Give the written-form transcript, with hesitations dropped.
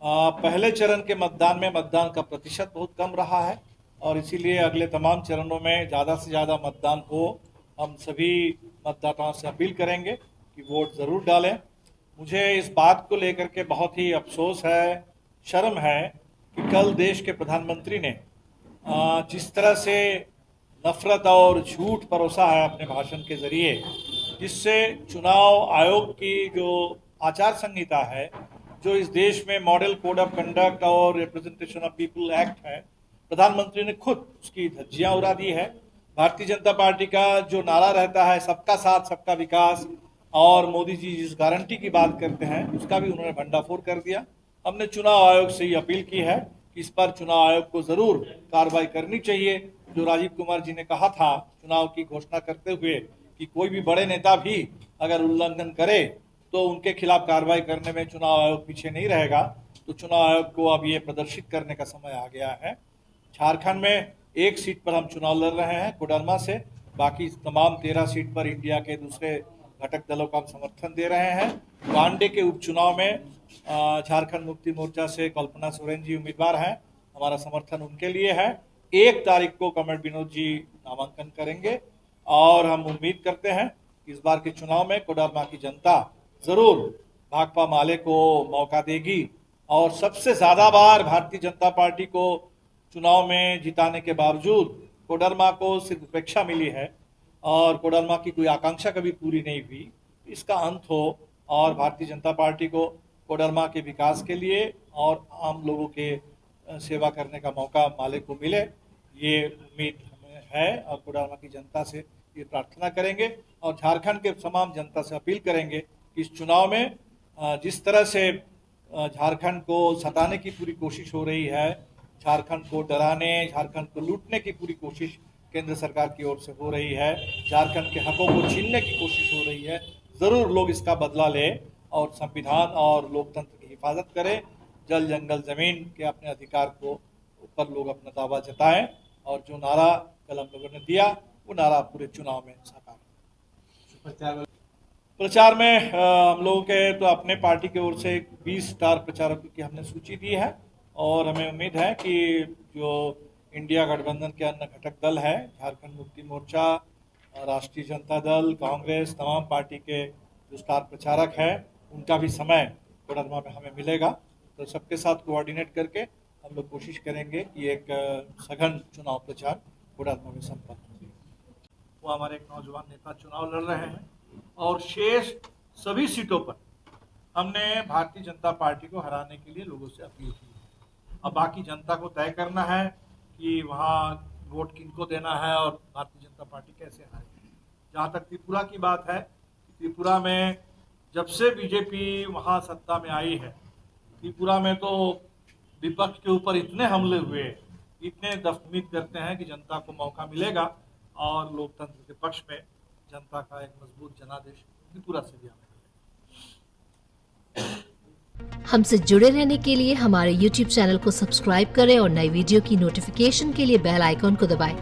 पहले चरण के मतदान में मतदान का प्रतिशत बहुत कम रहा है और इसीलिए अगले तमाम चरणों में ज़्यादा से ज़्यादा मतदान हो। हम सभी मतदाताओं से अपील करेंगे कि वोट ज़रूर डालें। मुझे इस बात को लेकर के बहुत ही अफसोस है, शर्म है कि कल देश के प्रधानमंत्री ने जिस तरह से नफरत और झूठ परोसा है अपने भाषण के ज़रिए, जिससे चुनाव आयोग की जो आचार संहिता है, जो इस देश में मॉडल कोड ऑफ कंडक्ट और रिप्रेजेंटेशन ऑफ पीपल एक्ट है, प्रधानमंत्री ने खुद उसकी धज्जियां उड़ा दी है। भारतीय जनता पार्टी का जो नारा रहता है सबका साथ सबका विकास, और मोदी जी जिस गारंटी की बात करते हैं उसका भी उन्होंने भंडाफोड़ कर दिया। हमने चुनाव आयोग से ये अपील की है कि इस पर चुनाव आयोग को जरूर कार्रवाई करनी चाहिए। जो राजीव कुमार जी ने कहा था चुनाव की घोषणा करते हुए कि कोई भी बड़े नेता भी अगर उल्लंघन करे तो उनके खिलाफ कार्रवाई करने में चुनाव आयोग पीछे नहीं रहेगा, तो चुनाव आयोग को अब ये प्रदर्शित करने का समय आ गया है। झारखंड में एक सीट पर हम चुनाव लड़ रहे हैं कोडरमा से, बाकी तमाम 13 सीट पर इंडिया के दूसरे घटक दलों का हम समर्थन दे रहे हैं। वांडे के उपचुनाव में झारखंड मुक्ति मोर्चा से कल्पना सोरेन जी उम्मीदवार हैं, हमारा समर्थन उनके लिए है। 1 तारीख को कमल विनोद जी नामांकन करेंगे और हम उम्मीद करते हैं इस बार के चुनाव में कोडरमा की जनता जरूर भाकपा माले को मौका देगी और सबसे ज्यादा बार भारतीय जनता पार्टी को चुनाव में जिताने के बावजूद कोडरमा को सिर्फ उपेक्षा मिली है और कोडरमा की कोई आकांक्षा कभी पूरी नहीं हुई। इसका अंत हो और भारतीय जनता पार्टी को कोडरमा के विकास के लिए और आम लोगों के सेवा करने का मौका माले को मिले, ये उम्मीद हमें है और कोडरमा की जनता से ये प्रार्थना करेंगे और झारखंड के तमाम जनता से अपील करेंगे कि इस चुनाव में जिस तरह से झारखंड को सताने की पूरी कोशिश हो रही है, झारखंड को डराने, झारखंड को लूटने की पूरी कोशिश केंद्र सरकार की ओर से हो रही है, झारखंड के हकों को छीनने की कोशिश हो रही है, ज़रूर लोग इसका बदला लें और संविधान और लोकतंत्र की हिफाजत करें। जल जंगल जमीन के अपने अधिकार को ऊपर लोग अपना दावा जताएं और जो नारा कल हम लोगों ने दिया वो नारा पूरे चुनाव में साकार। प्रचार में हम लोगों के तो अपने पार्टी की ओर से 20 स्टार प्रचारकों की हमने सूची दी है और हमें उम्मीद है कि जो इंडिया गठबंधन के अन्य घटक दल है, झारखंड मुक्ति मोर्चा, राष्ट्रीय जनता दल, कांग्रेस, तमाम पार्टी के जो स्टार प्रचारक हैं उनका भी समय कोडरमा में हमें मिलेगा, तो सबके साथ कोऑर्डिनेट करके हम लोग कोशिश करेंगे कि एक सघन चुनाव प्रचार कोडरमा में संपन्न हो। वो हमारे एक नौजवान नेता चुनाव लड़ रहे हैं और शेष सभी सीटों पर हमने भारतीय जनता पार्टी को हराने के लिए लोगों से अपील की है। अब बाकी जनता को तय करना है कि वहाँ वोट किनको देना है और भारतीय जनता पार्टी कैसे हारेगी। जहाँ तक त्रिपुरा की बात है, त्रिपुरा में जब से बीजेपी वहाँ सत्ता में आई है, त्रिपुरा में तो विपक्ष के ऊपर इतने हमले हुए, इतने उम्मीद करते हैं कि जनता को मौका मिलेगा और लोकतंत्र के पक्ष में जनता का एक मजबूत जनादेश त्रिपुरा से भी हमें मिलेगा। हमसे जुड़े रहने के लिए हमारे YouTube चैनल को सब्सक्राइब करें और नई वीडियो की नोटिफिकेशन के लिए बेल आइकॉन को दबाएं।